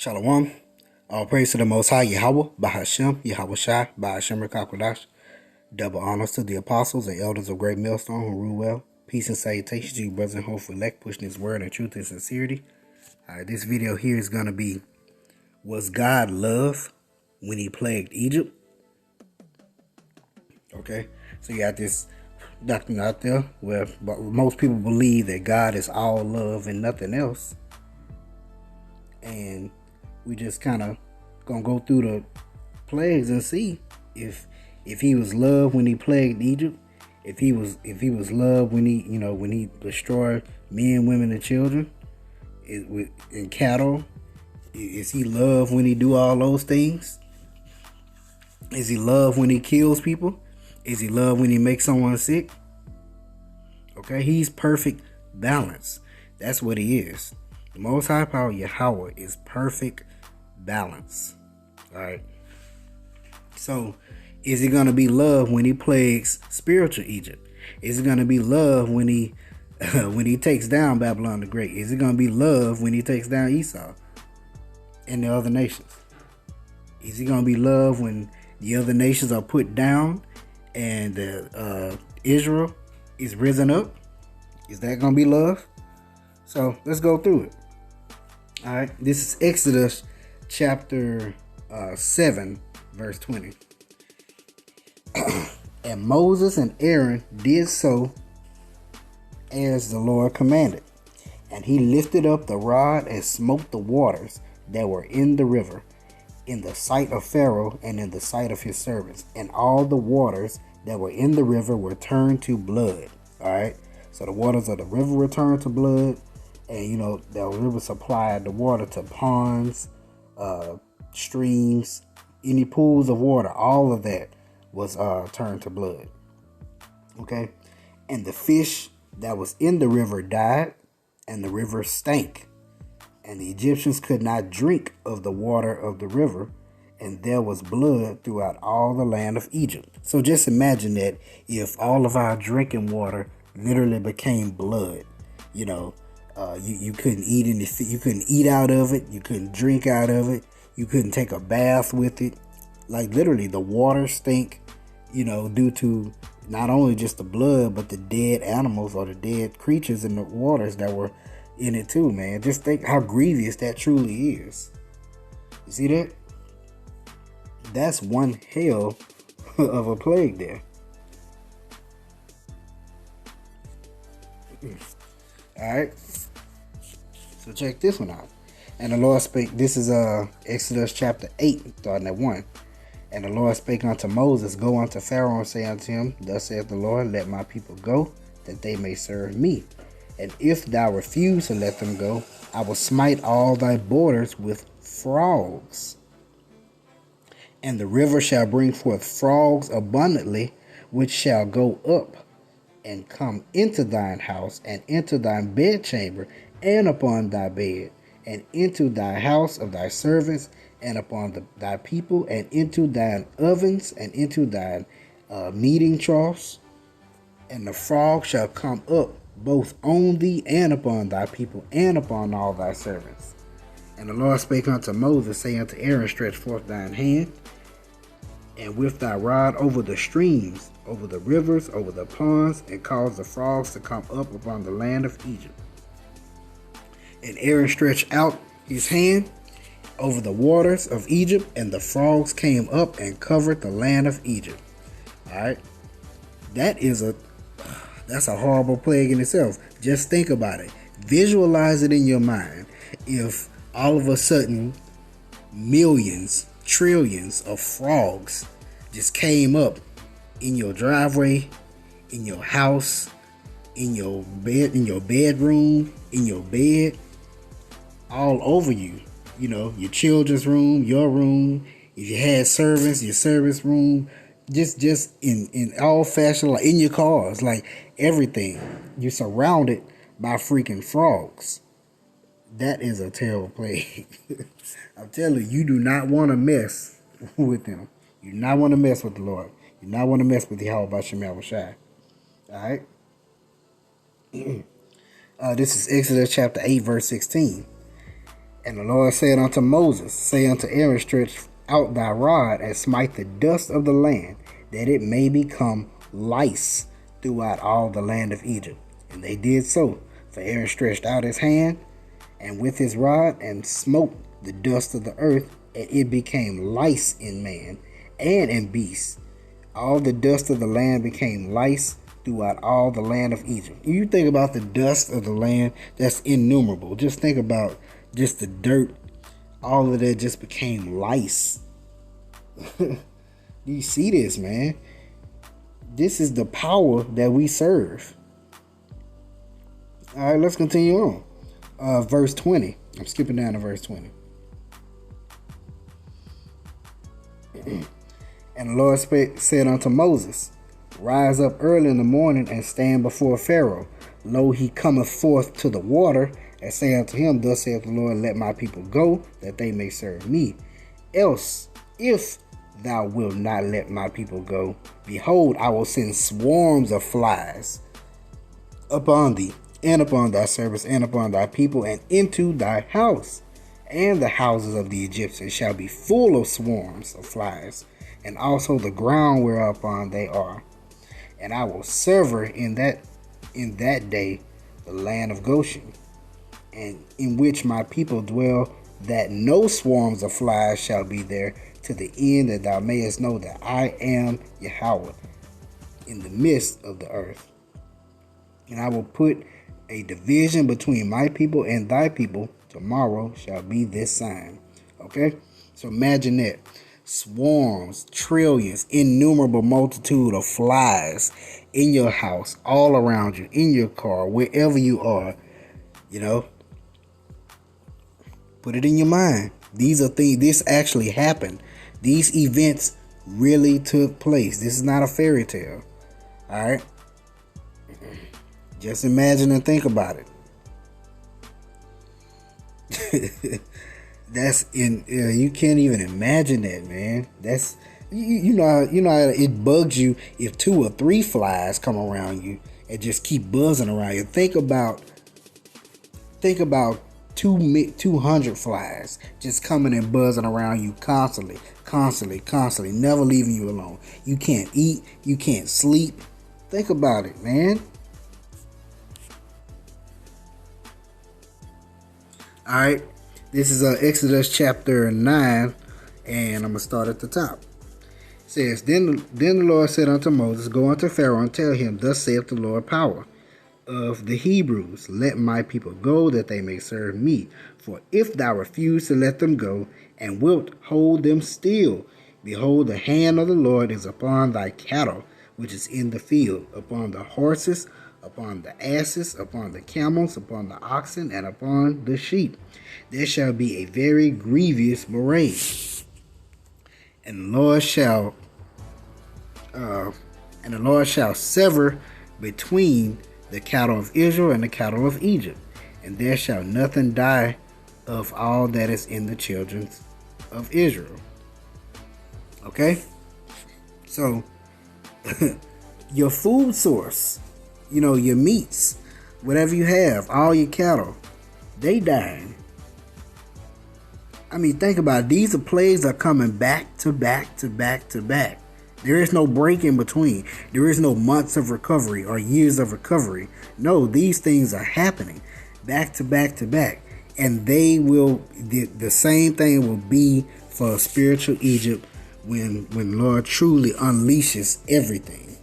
Shalom. All praise to the Most High Yahweh, Bahashem, Yahweh Shai, Bahashem Rekakwadash. Double honors to the apostles and elders of Great Millstone who rule well. Peace and salutations to you, brothers and hopeful elect, pushing His word and truth and sincerity. This video here is going to be, was God love when He plagued Egypt? Okay, so you got this doctrine out there where most people believe that God is all love and nothing else. And we just kind of gonna go through the plagues and see if He was love when He plagued Egypt, if he was love when he destroyed men, women, and children, and cattle. Is He love when He do all those things? Is He love when He kills people? Is He love when He makes someone sick? Okay, He's perfect balance. That's what He is. The Most High Power Yahweh is perfect balance. Alright. So, is He going to be love when He plagues spiritual Egypt? Is He going to be love when He takes down Babylon the Great? Is He going to be love when He takes down Esau and the other nations? Is He going to be love when the other nations are put down and Israel is risen up? Is that going to be love? So let's go through it. All right, this is Exodus chapter 7, verse 20. And Moses and Aaron did so as the Lord commanded. And he lifted up the rod and smote the waters that were in the river, in the sight of Pharaoh and in the sight of his servants. And all the waters that were in the river were turned to blood. All right, so the waters of the river were turned to blood. And, the river supplied the water to ponds, streams, any pools of water. All of that was turned to blood. Okay. And the fish that was in the river died, and the river stank. And the Egyptians could not drink of the water of the river, and there was blood throughout all the land of Egypt. So just imagine that if all of our drinking water literally became blood, you couldn't eat you couldn't eat out of it. You couldn't drink out of it. You couldn't take a bath with it. Like literally the water stink, due to not only just the blood, but the dead animals or the dead creatures in the waters that were in it too, man. Just think how grievous that truly is. You see that? That's one hell of a plague there. All right. So check this one out. And the Lord spake, this is Exodus chapter 8, starting at 1. And the Lord spake unto Moses, go unto Pharaoh and say unto him, thus saith the Lord, let my people go, that they may serve me. And if thou refuse to let them go, I will smite all thy borders with frogs. And the river shall bring forth frogs abundantly, which shall go up and come into thine house, and into thine bedchamber, and upon thy bed, and into thy house of thy servants, and upon thy people, and into thine ovens, and into thine kneading troughs. And the frog shall come up both on thee, and upon thy people, and upon all thy servants. And the Lord spake unto Moses, saying unto Aaron, stretch forth thine hand, and with thy rod over the streams, over the rivers, over the ponds, and cause the frogs to come up upon the land of Egypt. And Aaron stretched out his hand over the waters of Egypt, and the frogs came up and covered the land of Egypt. All right, that's a horrible plague in itself. Just think about it. Visualize it in your mind. If all of a sudden millions, trillions of frogs just came up in your driveway, in your house, in your bed, in your bedroom, in your bed, all over you, your children's room, your room, if you had servants, your service room, just in all fashion, like in your cars, like everything, you're surrounded by freaking frogs. That is a terrible plague. I'm telling you, you do not want to mess with them. You do not want to mess with the Lord. You do not want to mess with the Yahweh Bashem Yahweh Shai. All right. This is Exodus chapter 8, verse 16. And the Lord said unto Moses, say unto Aaron, stretch out thy rod and smite the dust of the land, that it may become lice throughout all the land of Egypt. And they did so. For Aaron stretched out his hand and with his rod and smote the dust of the earth, and it became lice in man and in beasts. All the dust of the land became lice throughout all the land of Egypt. You think about the dust of the land, that's innumerable. Just think about just the dirt. All of that just became lice. Do you see this, man? This is the power that we serve. All right, let's continue on. Verse 20. I'm skipping down to verse 20. And the Lord said unto Moses, rise up early in the morning and stand before Pharaoh. Lo, he cometh forth to the water, and say unto him, thus saith the Lord, let my people go, that they may serve me. Else, if thou wilt not let my people go, behold, I will send swarms of flies upon thee, and upon thy servants, and upon thy people, and into thy house. And the houses of the Egyptians shall be full of swarms of flies, and also the ground whereupon they are. And I will sever in that day the land of Goshen, and in which my people dwell, that no swarms of flies shall be there, to the end that thou mayest know that I am Yahweh in the midst of the earth. And I will put a division between my people and thy people. Tomorrow shall be this sign. Okay? So imagine that. Swarms, trillions, innumerable multitude of flies in your house, all around you, in your car, wherever you are. You know? Put it in your mind. These are things, this actually happened. These events really took place. This is not a fairy tale. Alright? Just imagine and think about it. That's in you can't even imagine that, man. That's you know how it bugs you if 2 or 3 flies come around you and just keep buzzing around you. Think about 200 flies just coming and buzzing around you constantly, never leaving you alone. You can't eat, you can't sleep. Think about it, man. All right, this is Exodus chapter 9, and I'm going to start at the top. It says, Then the Lord said unto Moses, go unto Pharaoh and tell him, thus saith the Lord power of the Hebrews, let my people go, that they may serve me. For if thou refuse to let them go, and wilt hold them still, behold, the hand of the Lord is upon thy cattle, which is in the field, upon the horses, upon the asses, upon the camels, upon the oxen, and upon the sheep. There shall be a very grievous murrain. And the Lord shall sever between the cattle of Israel and the cattle of Egypt, and there shall nothing die of all that is in the children of Israel. Okay? So, your food source, your meats, whatever you have, all your cattle, they dying. I mean, think about it. These are plagues that are coming back to back to back to back. There is no break in between. There is no months of recovery or years of recovery. No, these things are happening back to back to back. And the same thing will be for spiritual Egypt when Lord truly unleashes everything.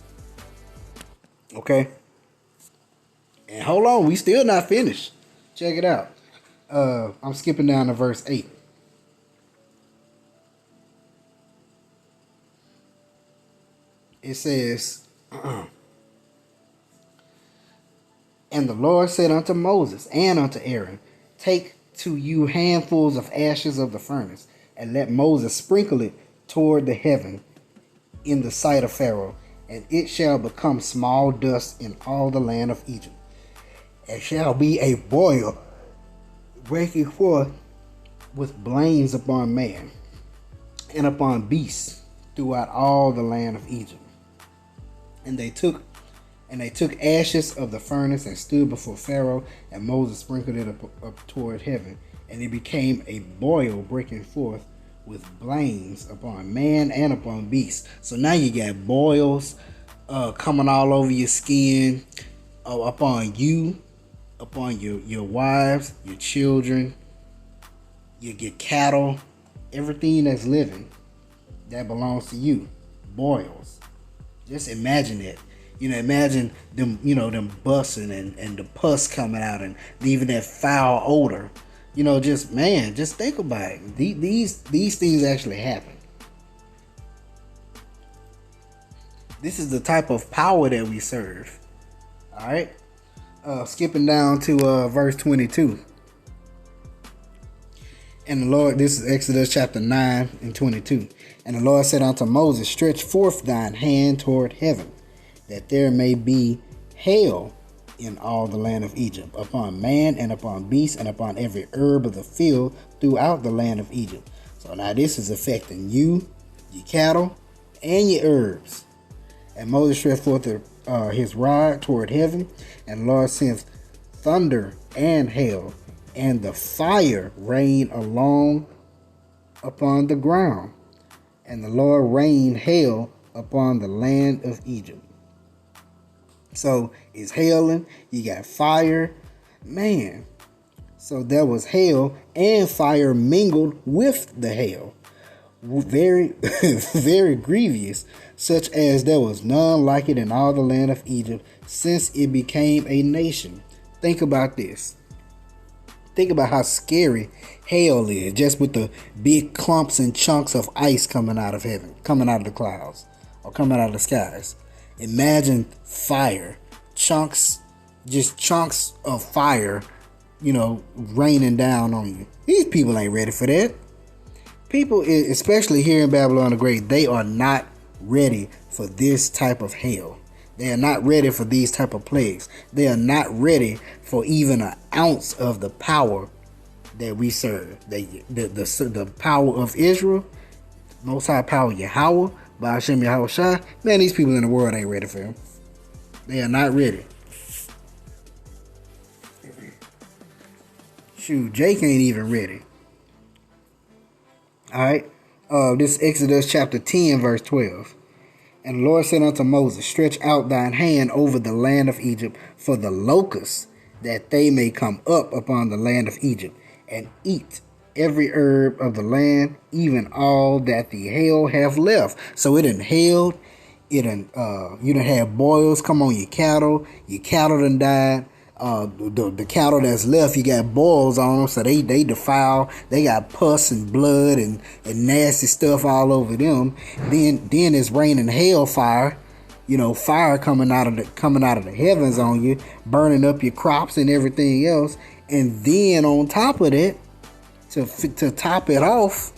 Okay? And hold on, we still not finished. Check it out. I'm skipping down to verse 8. It says, And the Lord said unto Moses and unto Aaron, take to you handfuls of ashes of the furnace, and let Moses sprinkle it toward the heaven in the sight of Pharaoh, and it shall become small dust in all the land of Egypt. It shall be a boil breaking forth with blains upon man and upon beasts throughout all the land of Egypt. And they took ashes of the furnace and stood before Pharaoh, and Moses sprinkled it up toward heaven, and it became a boil breaking forth with blains upon man and upon beast. So now you got boils coming all over your skin, upon you, upon your wives, your children, your cattle, everything that's living that belongs to you. Boils. Just imagine it. Imagine them, them busting and the pus coming out and leaving that foul odor. Just think about it. These things actually happen. This is the type of power that we serve. All right. Skipping down to verse 22. And the Lord, this is Exodus chapter 9 and 22. And the Lord said unto Moses, stretch forth thine hand toward heaven, that there may be hail in all the land of Egypt, upon man and upon beast and upon every herb of the field throughout the land of Egypt. So now this is affecting you, your cattle, and your herbs. And Moses stretched forth his rod toward heaven, and the Lord sent thunder and hail, and the fire rained along upon the ground. And the Lord rained hail upon the land of Egypt. So it's hailing, you got fire, man. So there was hail and fire mingled with the hail. Very, very grievous, such as there was none like it in all the land of Egypt, since it became a nation. Think about this. Think about how scary hail is, just with the big clumps and chunks of ice coming out of heaven, coming out of the clouds, or coming out of the skies. Imagine fire, chunks of fire, raining down on you. These people ain't ready for that. People, especially here in Babylon the Great, they are not ready for this type of hail. They are not ready for these type of plagues. They are not ready for even an ounce of the power that we serve. The power of Israel, Most High power Yahweh, by Hashem Yahweh Shai. Man, these people in the world ain't ready for him. They are not ready. Shoot, Jake ain't even ready. Alright. This is Exodus chapter 10, verse 12. And the Lord said unto Moses, stretch out thine hand over the land of Egypt for the locusts, that they may come up upon the land of Egypt, and eat every herb of the land, even all that the hail have left. So it done hailed, you done had boils come on your cattle done died. The cattle that's left, you got boils on them, so they defile. They got pus and blood and nasty stuff all over them. Then it's raining hellfire, fire coming out of the heavens on you, burning up your crops and everything else. And then on top of that, to top it off,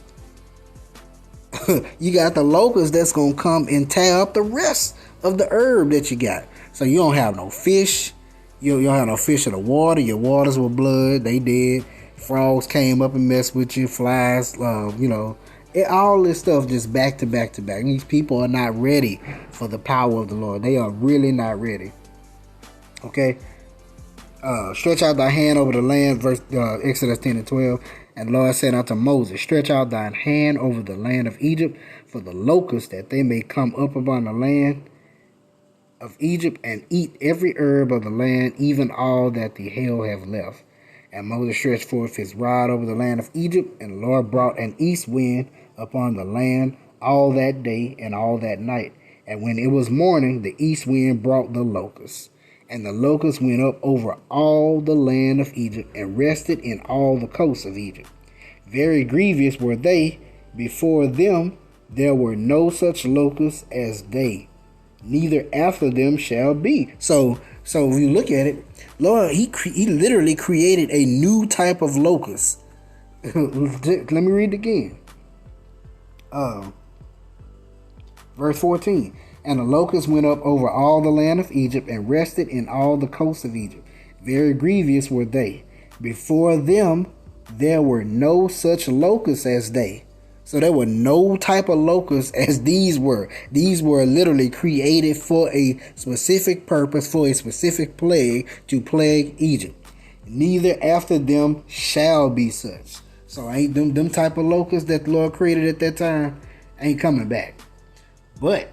you got the locusts that's gonna come and tear up the rest of the herb that you got. So you don't have no fish. You don't have no fish in the water. Your waters were blood. They did. Frogs came up and messed with you. Flies, all this stuff just back to back to back. These people are not ready for the power of the Lord. They are really not ready. Okay. Stretch out thy hand over the land, verse Exodus 10 and 12. And the Lord said unto Moses, stretch out thine hand over the land of Egypt for the locusts, that they may come up upon the land of Egypt and eat every herb of the land, even all that the hail have left. And Moses stretched forth his rod over the land of Egypt, and the Lord brought an east wind upon the land all that day and all that night. And when it was morning, the east wind brought the locusts. And the locusts went up over all the land of Egypt, and rested in all the coasts of Egypt. Very grievous were they. Before them there were no such locusts as they, neither after them shall be. So if you look at it, Lord, he literally created a new type of locust. Let me read it again. Verse 14. And the locusts went up over all the land of Egypt, and rested in all the coasts of Egypt. Very grievous were they. Before them there were no such locusts as they. So there were no type of locusts as these were. These were literally created for a specific purpose, for a specific plague, to plague Egypt. neither after them shall be such. So ain't them type of locusts that the Lord created at that time ain't coming back. But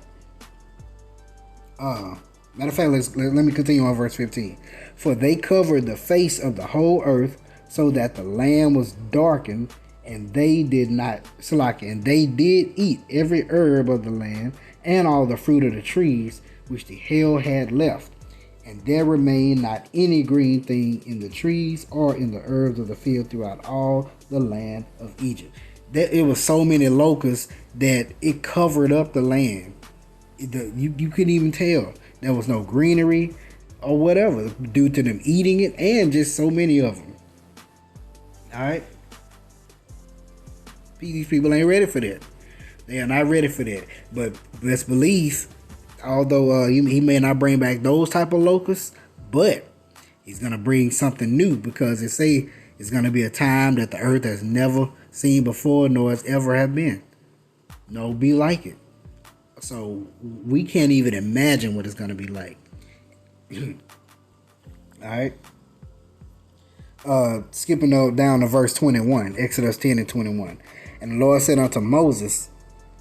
matter of fact, let me continue on verse 15. For they covered the face of the whole earth, so that the land was darkened, and they did not and they did eat every herb of the land, and all the fruit of the trees which the hail had left. And there remained not any green thing in the trees or in the herbs of the field throughout all the land of Egypt. It was so many locusts that it covered up the land. You couldn't even tell. There was no greenery or whatever due to them eating it, and just so many of them. Alright? These people ain't ready for that. They are not ready for that. But let's believe, although he may not bring back those type of locusts, but he's going to bring something new, because it say it's going to be a time that the earth has never seen before, nor has ever have been. No be like it. So we can't even imagine what it's going to be like. Alright. Skipping down to verse 21, Exodus 10 and 21. And the Lord said unto Moses,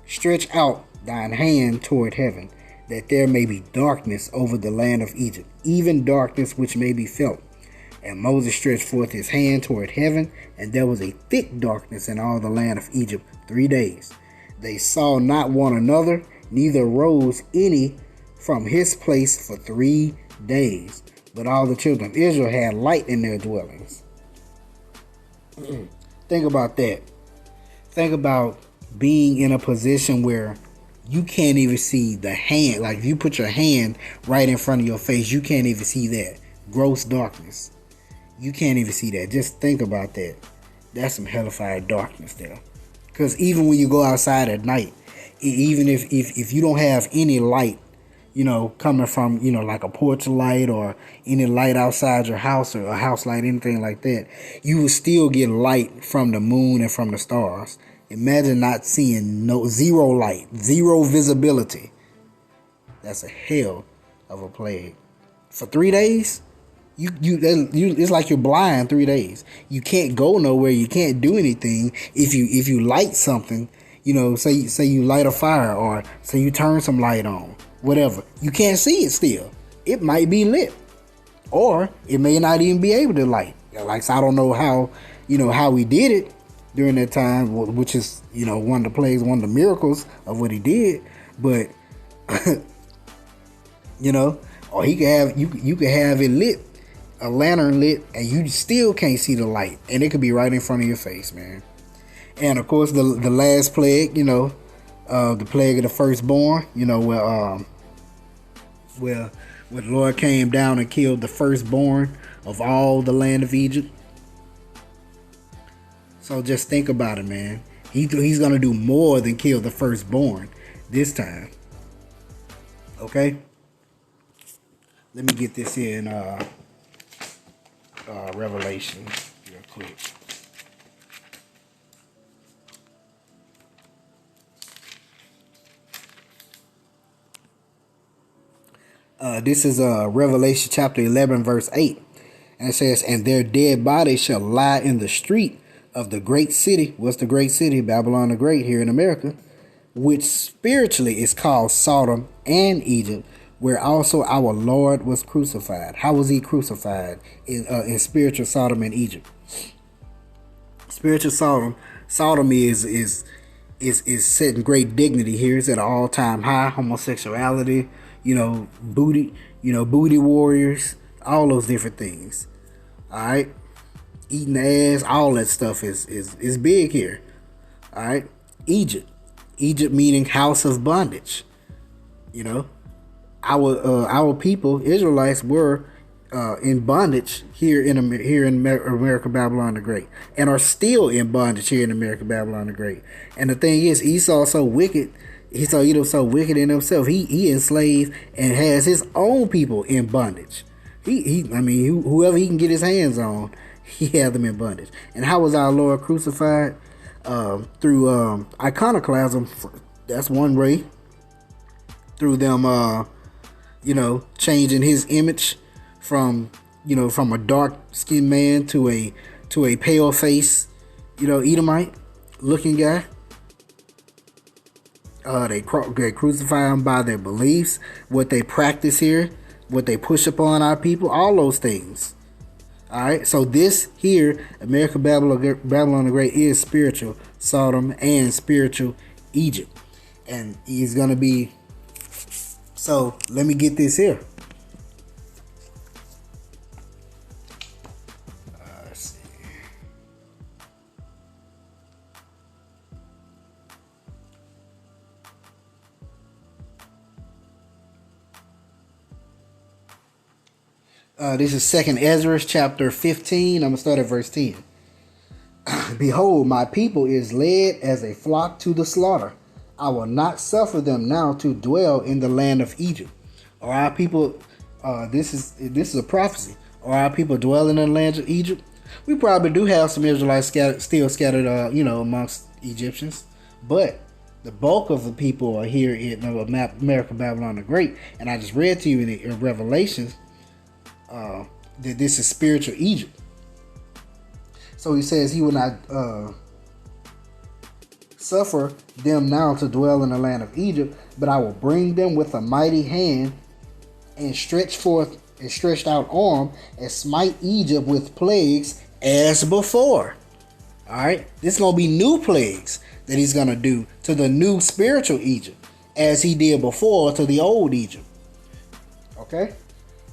stretch out thine hand toward heaven, that there may be darkness over the land of Egypt, even darkness which may be felt. And Moses stretched forth his hand toward heaven, and there was a thick darkness in all the land of Egypt 3 days. They saw not one another, neither rose any from his place for 3 days. But all the children of Israel had light in their dwellings. Think about that. Think about being in a position where you can't even see the hand. Like if you put your hand right in front of your face, you can't even see that. Gross darkness. You can't even see that. Just think about that. That's some hellified darkness there. Because even when you go outside at night, even if you don't have any light, coming from, like a porch light or any light outside your house or a house light, anything like that, you will still get light from the moon and from the stars. Imagine not seeing zero light, zero visibility. That's a hell of a plague. For 3 days, it's like you're blind 3 days. You can't go nowhere. You can't do anything. If you light something, say you light a fire, or say you turn some light on, whatever, you can't see it still. It might be lit, or it may not even be able to light. So I don't know how he did it during that time, which is one of the plagues, one of the miracles of what he did. But or he could have you could have it lit, a lantern lit, and you still can't see the light, and it could be right in front of your face, man. And of course, the last plague, the plague of the firstborn, where the Lord came down and killed the firstborn of all the land of Egypt. So just think about it, man. He's gonna do more than kill the firstborn this time. Okay. Let me get this here in Revelation real quick. This is Revelation chapter 11, verse 8. And it says, and their dead bodies shall lie in the street of the great city. What's the great city? Babylon the Great here in America, which spiritually is called Sodom and Egypt, where also our Lord was crucified. How was he crucified? In spiritual Sodom and Egypt. Spiritual Sodom is setting great dignity here. It's at an all-time high. Homosexuality, booty warriors, all those different things. All right, eating the ass, all that stuff is big here. All right, Egypt meaning house of bondage. Our people, Israelites, were in bondage here in America, Babylon the Great, and are still in bondage here in America, Babylon the Great. And the thing is, Esau so wicked. Esau so wicked in himself. He enslaved and has his own people in bondage. Whoever he can get his hands on, he had them in bondage. And how was our Lord crucified? Through iconoclasm. That's one way. Through them, changing his image from from a dark skinned man to a pale face, Edomite looking guy. They crucify them by their beliefs, what they practice here, what they push upon our people, all those things. All right, so this here, America Babylon the Great, is spiritual Sodom and spiritual Egypt, and he's gonna be. So let me get this here. Let's see. This is 2nd Ezra chapter 15. I'm going to start at verse 10. Behold, my people is led as a flock to the slaughter. I will not suffer them now to dwell in the land of Egypt. Are our people, this is a prophecy. Are our people dwelling in the land of Egypt? We probably do have some Israelites still scattered, amongst Egyptians. But the bulk of the people are here in America Babylon the Great. And I just read to you in Revelations that this is spiritual Egypt. So he says he will not suffer them now to dwell in the land of Egypt, but I will bring them with a mighty hand and stretched out arm and smite Egypt with plagues as before. All right, this is gonna be new plagues that he's gonna do to the new spiritual Egypt, as he did before to the old Egypt. Okay,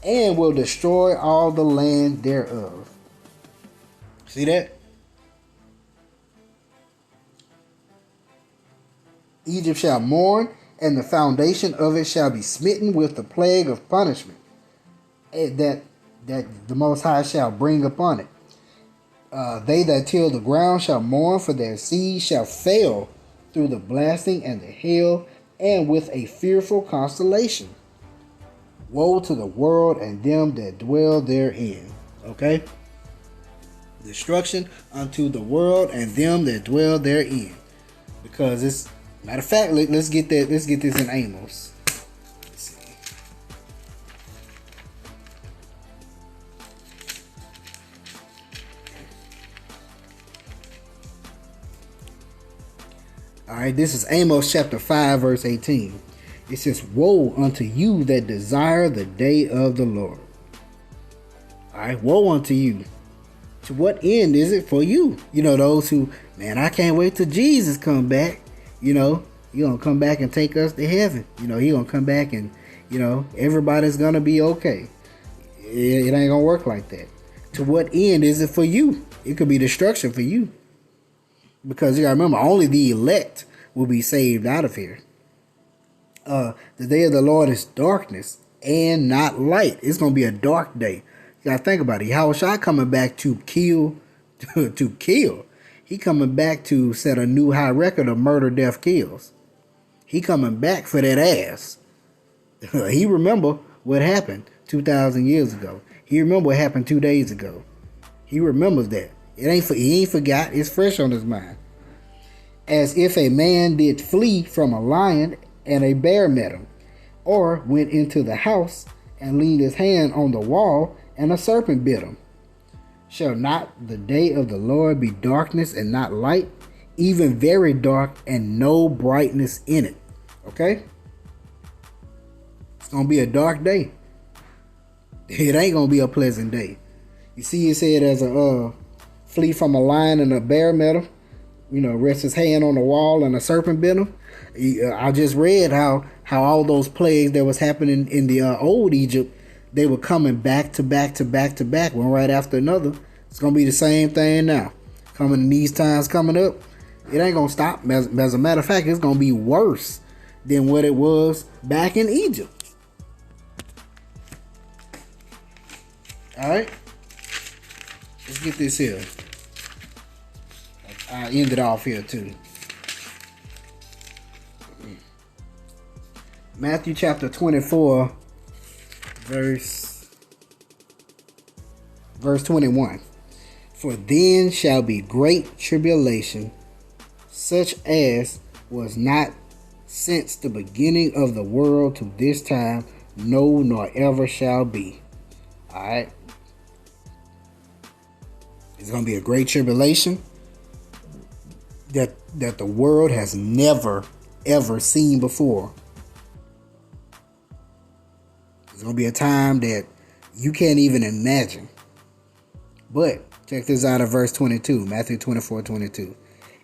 and will destroy all the land thereof. See that? Egypt shall mourn, and the foundation of it shall be smitten with the plague of punishment that the Most High shall bring upon it. They that till the ground shall mourn, for their seed shall fail through the blasting and the hail, and with a fearful constellation. Woe to the world and them that dwell therein. Okay? Destruction unto the world and them that dwell therein. Because it's, matter of fact, let's get this in Amos. Let's see. Alright, this is Amos chapter 5, verse 18. It says, woe unto you that desire the day of the Lord. Alright, woe unto you. To what end is it for you? Those who, man, I can't wait till Jesus come back. He gonna come back and take us to heaven. He gonna come back and, everybody's gonna be okay. It ain't gonna work like that. To what end is it for you? It could be destruction for you. Because you gotta remember, only the elect will be saved out of here. The day of the Lord is darkness and not light. It's gonna be a dark day. You gotta think about it. Yahushua coming back to kill, to kill. He coming back to set a new high record of murder, death, kills. He coming back for that ass. He remember what happened 2,000 years ago. He remember what happened 2 days ago. He remembers that. He ain't forgot. It's fresh on his mind. As if a man did flee from a lion and a bear met him, or went into the house and leaned his hand on the wall and a serpent bit him. Shall not the day of the Lord be darkness and not light, even very dark and no brightness in it? Okay? It's going to be a dark day. It ain't going to be a pleasant day. You see, it said as a flee from a lion and a bear met him, rest his hand on the wall and a serpent bit him. I just read how all those plagues that was happening in the old Egypt, they were coming back to back to back to back, one right after another. It's going to be the same thing now. Coming in these times coming up, it ain't going to stop. As a matter of fact, it's going to be worse than what it was back in Egypt. All right? Let's get this here. I end it off here too. Matthew chapter 24, verse 21. For then shall be great tribulation, such as was not since the beginning of the world to this time, no, nor ever shall be. Alright. It's going to be a great tribulation that the world has never, ever seen before. It's going to be a time that you can't even imagine. But check this out at verse 22, Matthew 24:22.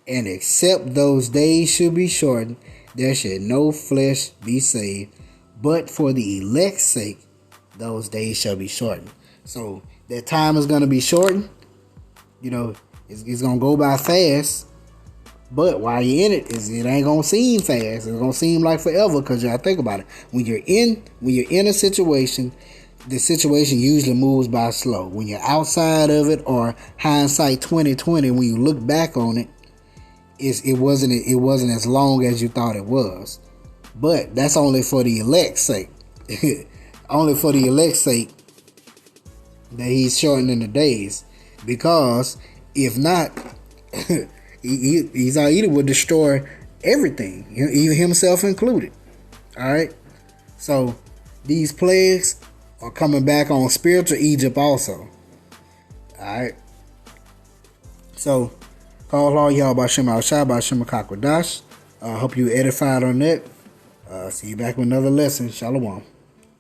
And except those days should be shortened, there should no flesh be saved. But for the elect's sake, those days shall be shortened. So that time is going to be shortened. You know, it's going to go by fast. But while you're in it, it ain't going to seem fast. It's going to seem like forever, because y'all think about it. When you're in a situation, the situation usually moves by slow. When you're outside of it, or hindsight 2020, when you look back on it, it wasn't as long as you thought it was. But that's only for the elect's sake. Only for the elect's sake that he's shortening the days. Because if not, he would destroy everything, even himself included. Alright? So these plagues are coming back on spiritual Egypt also. Alright? So call all y'all by Shem Al-Shai, by Shem Akakwadash. Hope you edified on that. See you back with another lesson. Shalom.